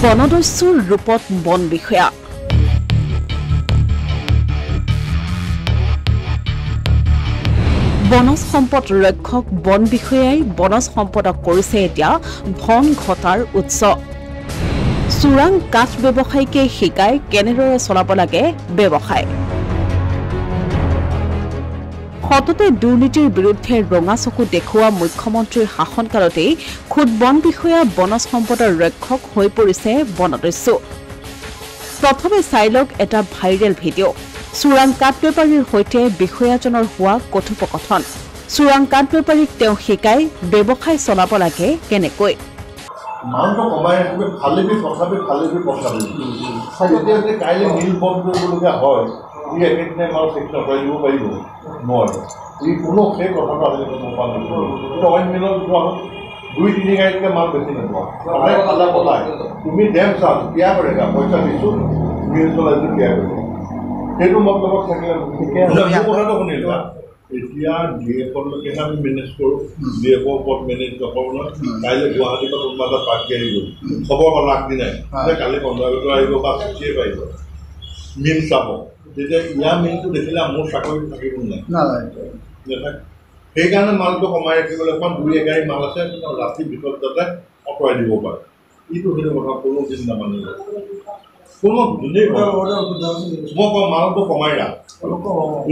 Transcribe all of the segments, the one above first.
বনদস্যুৰ ৰূপত বন বিষয়া বনজ সম্পদ ৰক্ষক বন বিষয়াই বনজ সম্পদক কৰিছে এতিয়া ধন ঘটাৰ উৎস চোৰাং কাঠ ব্যৱসায়ীকে শিকাই কেনেদৰে চলাব লাগে ব্যৱসায় সততে দুৰ্নীতিৰ বিৰুদ্ধে ৰঙা চকু দেখুওৱা মুখ্যমন্ত্ৰীৰ শাসনকালতেই খুদ বন বিষয়া বনজ সম্পদৰ ৰক্ষক হৈ পৰিছে বনদস্যু প্ৰথমে চাইলক এটা ভাইৰেল ভিডিঅ' চোৰাং কাঠ বেপাৰীৰ সৈতে বিষয়াজনৰ হোৱা কথোপকথন চোৰাং কাঠ বেপাৰীক তেওঁ শিকাই ব্যৱসায় চলাব লাগে কেনেকৈ মানটো কমাই ৰাখিব ফালিবি পঠাবি সাগতীয়াকৈ কাইলৈ মিল বন্ধ কৰিবলগীয়া হয় ই একেদিনাই মাল শেষ নকৰাই দিব পাৰিব নোৱাৰে ই কোনো সেই কথাটো আজিলৈকে মোৰ পৰা নকৰোঁ অইন মিলত যোৱা হ'ল 2-3 গাড়ীতকৈ মাল বেছি নোপোৱা সদায় খালা পলাই তুমি ডেম চাল বিয়া কৰেগা পইচা দিছোঁ মিল চলাইছোঁ বিয়া কৰিব সেইটো মতলবত থাকিলে মোৰ কথাটো শুনিলা এতিয়া DF-লৈকে আমি মেনেজ কৰোঁ DF-ৰ ওপৰত মেনেজ নকৰোঁ নহয় কাইলৈ গুৱাহাটীৰ পৰা কোনোবা এটা পাৰ্টি আহিব খবৰ হ'ল আগদিনাই যে কালি 15 বছৰ আহিব বা চিঠিয়ে পাৰিব মিল চাব তেতিয়া ইয়াৰ মিলটো দেখিলে মোৰ চাকৰি থাকিব নাই সেইকাৰণে মালটো কমাই ৰাখিবলৈ অকণমান 2-1 গাড়ী মাল আছে ৰাতিৰ ভিতৰত যাতে আঁতৰাই দিব পাৰে এইটো সেইটো কথা কোনো চিন্তা মানিব কোনো ধুনীয়া মই কওঁ মালটো কমাই ৰাখ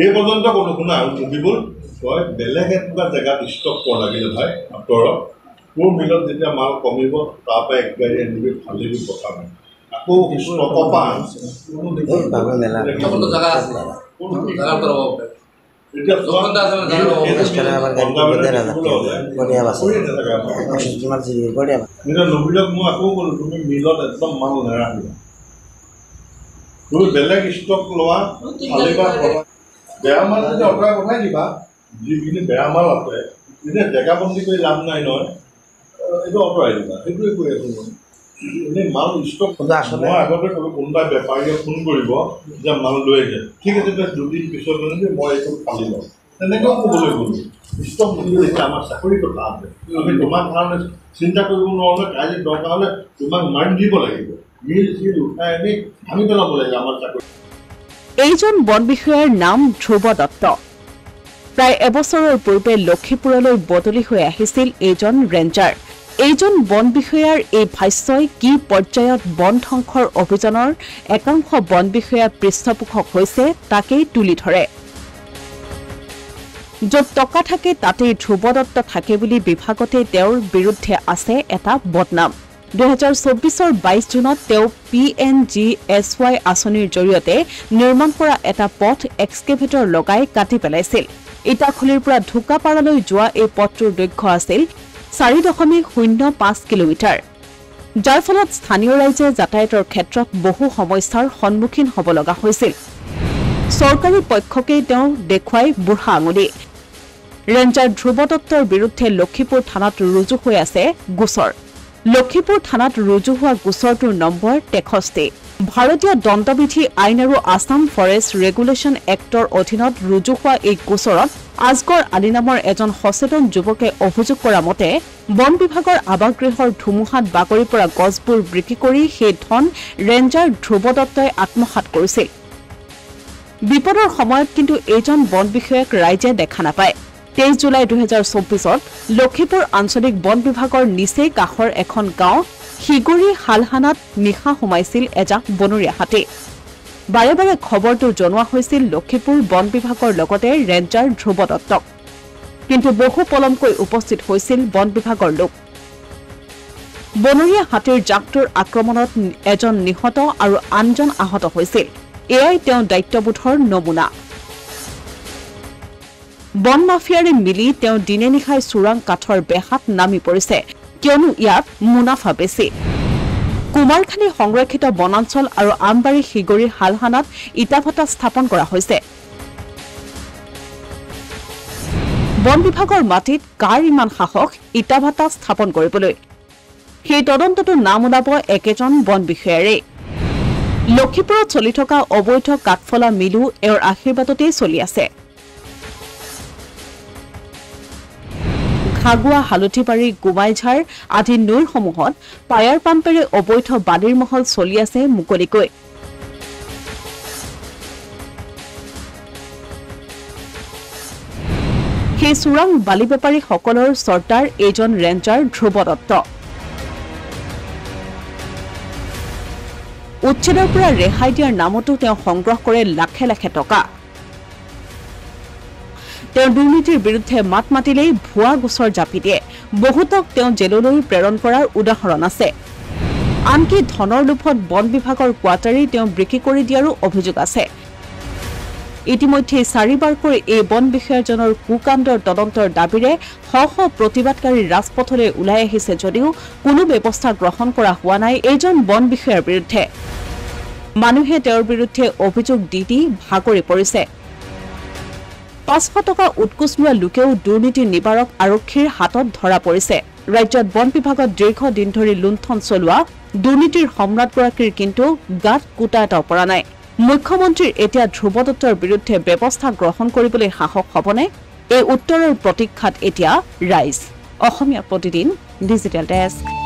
এই পৰ্যন্ত কোনো শুনা মুজিবুল তই বেলেগ এনেকুৱা জেগাত ষ্টক কৰ লাগিলে ভাই আঁতৰত তোৰ মিলত যেতিয়া মাল কমিব তাৰপৰা 1 গাড়ী আনিবি ফালিবি পঠাবি আকৌ ষ্টকৰ পৰা নবীৰক মই আকৌ ক'লো তুমি মিলত একদম মাল নেৰাখিবা তুমি বেলেগ ষ্টক লোৱা ফালিবা বেয়া মাল যদি অঁতৰাই পঠাই দিবা যিখিনি বেয়া মাল আছে তেতিয়া জেগাবন্দী কৰি লাভ নাই নহয় এইটো অঁতৰাই দিবা সেইটোৱে কৈ আছোঁ এনেই মাল ষ্টক মই আগতে ক'লোঁ কোনোবা বেপাৰীয়ে ফোন কৰিব যে মাল লৈ যায় ঠিক আছে তই 2 দিন পিছত মই এইটো ফালি লওঁ তেনেকৈও ক'বলৈ গ'লোঁ ষ্টক বুলিলে এতিয়া আমাৰ চাকৰি কথা আছে আমি তোমাৰ কাৰণে চিন্তা কৰিব নোৱাৰোঁ কাইলৈ দৰকাৰ হ'লে তোমাক মাৰি দিব লাগিব মিল চিল উঠাই আমি ভাঙি পেলাব লাগিব আমাৰ চাকৰি এইজন বন বিষয়াৰ নাম ধ্ৰুৱ দত্ত প্ৰায় এবছৰৰ পূৰ্বে লক্ষীপুৰলৈ বদলি হৈ আহিছিল এইজন ৰেঞ্জাৰ এইজন বন বিষয়াৰ এই ভাষ্যই কি পৰ্যায়ত বন ধ্বংসৰ অভিযানৰ একাংশ বন বিষয়া পৃষ্ঠপোষক হৈছে তাকেই তুলি ধৰে য'ত টকা থাকে তাতেই ধ্ৰুৱ দত্ত থাকে বুলি বিভাগতে তেওঁৰ বিৰুদ্ধে আছে এটা বদনাম 2024 22 জুনত তেওঁ PNGSY আঁচনিৰ জৰিয়তে নিৰ্মাণ কৰা এটা পথ এক্সকেভেটৰ লগাই কাটি পেলাইছিল ইটাখুলিৰ পৰা ঢুকাপাৰালৈ যোৱা এই পথটোৰ দৈৰ্ঘ্য আছিল 4.05 কিলোমিটাৰ যাৰ ফলত স্থানীয় ৰাইজে যাতায়াতৰ ক্ষেত্ৰত বহু সমস্যাৰ সন্মুখীন হ'ব লগা হৈছিল চৰকাৰী পক্ষকেই তেওঁ দেখুৱাই বুঢ়া আঙুলি ৰেঞ্জাৰ ধ্ৰুৱ দত্তৰ বিৰুদ্ধে লক্ষীপুৰ থানাত ৰুজু হৈ আছে গোচৰ লক্ষীপুৰ থানাত ৰুজু হোৱা গোচৰটোৰ নম্বৰ 63 ভাৰতীয় দণ্ডবিধি আইন আৰু আসাম ফৰেষ্ট ৰেগুলেশ্যন এক্টৰ অধীনত ৰুজু হোৱা এই গোচৰত আজগৰ আলী নামৰ এজন সচেতন যুৱকে অভিযোগ কৰা মতে বন বিভাগৰ আৱাসগৃহৰ ধুমুহাত বাগৰি পৰা গছবোৰ বিক্ৰী কৰি সেই ধন ৰেঞ্জাৰ ধ্ৰুৱ দত্তই আত্মসাৎ কৰিছিল বিপদৰ সময়ত কিন্তু এইজন বন বিষয়াক ৰাইজে দেখা নাপায় 23 জুলাই 2024 লক্ষীপুৰ আঞ্চলিক বন বিভাগৰ নিচেই কাষৰ এখন গাঁও হিগুৰি হালহানাত নিশা সোমাইছিল এজাক বনৰীয়া হাতী বাৰে বাৰে খবৰটো জনোৱা হৈছিল লক্ষীপুৰ বন বিভাগৰ লগতে ৰেঞ্জাৰ ধ্ৰুৱ দত্তক কিন্তু বহু পলমকৈ উপস্থিত হৈছিল বন বিভাগৰ লোক বনৰীয়া হাতীৰ জাকটোৰ আক্ৰমণত এজন নিহত আৰু আনজন আহত হৈছিল এয়াই তেওঁ দায়িত্ববোধৰ নমুনা বন মাফিয়াৰে মিলি তেওঁ দিনে নিশাই চোৰাং কাঠৰ বেহাত নামি পৰিছে কিয়নো ইয়াত মুনাফা বেছি কুমাৰখানী সংৰক্ষিত বনাঞ্চল আৰু আমবাৰী হিগুৰিৰ হালহানাত ইটাভাটা স্থাপন কৰা হৈছে বন বিভাগৰ মাটিত কাৰ ইমান সাহস ইটাভাটা স্থাপন কৰিবলৈ সেই তদন্তটো নাম ওলাব একেজন বন বিষয়াৰে লক্ষীপুৰত চলি থকা অবৈধ কাঠফলা মিলু এওঁৰ আশীৰ্বাদতেই চলি আছে খাগুৱা হালধিবাৰী গুমাইঝাৰ আদি নৈসমূহত পায়াৰ পাম্পেৰে অবৈধ বালিৰ মহল চলি আছে মুকলিকৈ সেই চোৰাং বালি বেপাৰীসকলৰ চৰ্দাৰ এজন ৰেঞ্জাৰ ধ্ৰুৱ দত্ত উচ্ছেদৰ পৰা ৰেহাই দিয়াৰ নামতো তেওঁ সংগ্ৰহ কৰে লাখে লাখে টকা তেওঁ দুৰ্নীতিৰ বিৰুদ্ধে মাত মাতিলেই ভুৱা গোচৰ জাপি দিয়ে বহুতক তেওঁ জেললৈ প্ৰেৰণ কৰাৰ উদাহৰণ আছে আনকি ধনৰ লোভত বন বিভাগৰ কোৱাটাৰী তেওঁ বিক্ৰী কৰি দিয়াৰো অভিযোগ আছে ইতিমধ্যে 4বাৰকৈ এই বন বিষয়াজনৰ কুকাণ্ডৰ তদন্তৰ দাবীৰে শ প্ৰতিবাদকাৰী ৰাজপথলৈ ওলাই আহিছে যদিও কোনো ব্যৱস্থা গ্ৰহণ কৰা হোৱা নাই এইজন বন বিষয়াৰ বিৰুদ্ধে মানুহে তেওঁৰ বিৰুদ্ধে অভিযোগ দি ভাগৰি পৰিছে 500 টকা উৎকোচ লোৱা লোকেও দুৰ্নীতি নিবাৰক আৰক্ষীৰ হাতত ধৰা পৰিছে ৰাজ্যত বন বিভাগত দীৰ্ঘদিন ধৰি লুণ্ঠন চলোৱা দুৰ্নীতিৰ সম্ৰাটগৰাকীৰ কিন্তু গাত কুটা এটাও পৰা নাই মুখ্যমন্ত্ৰীৰ এতিয়া ধ্ৰুৱ দত্তৰ বিৰুদ্ধে ব্যৱস্থা গ্ৰহণ কৰিবলৈ সাহস হ'বনে এই উত্তৰৰ প্ৰতীক্ষাত এতিয়া ৰাইজ অসমীয়া প্ৰতিদিন ডিজিটেল ডেস্ক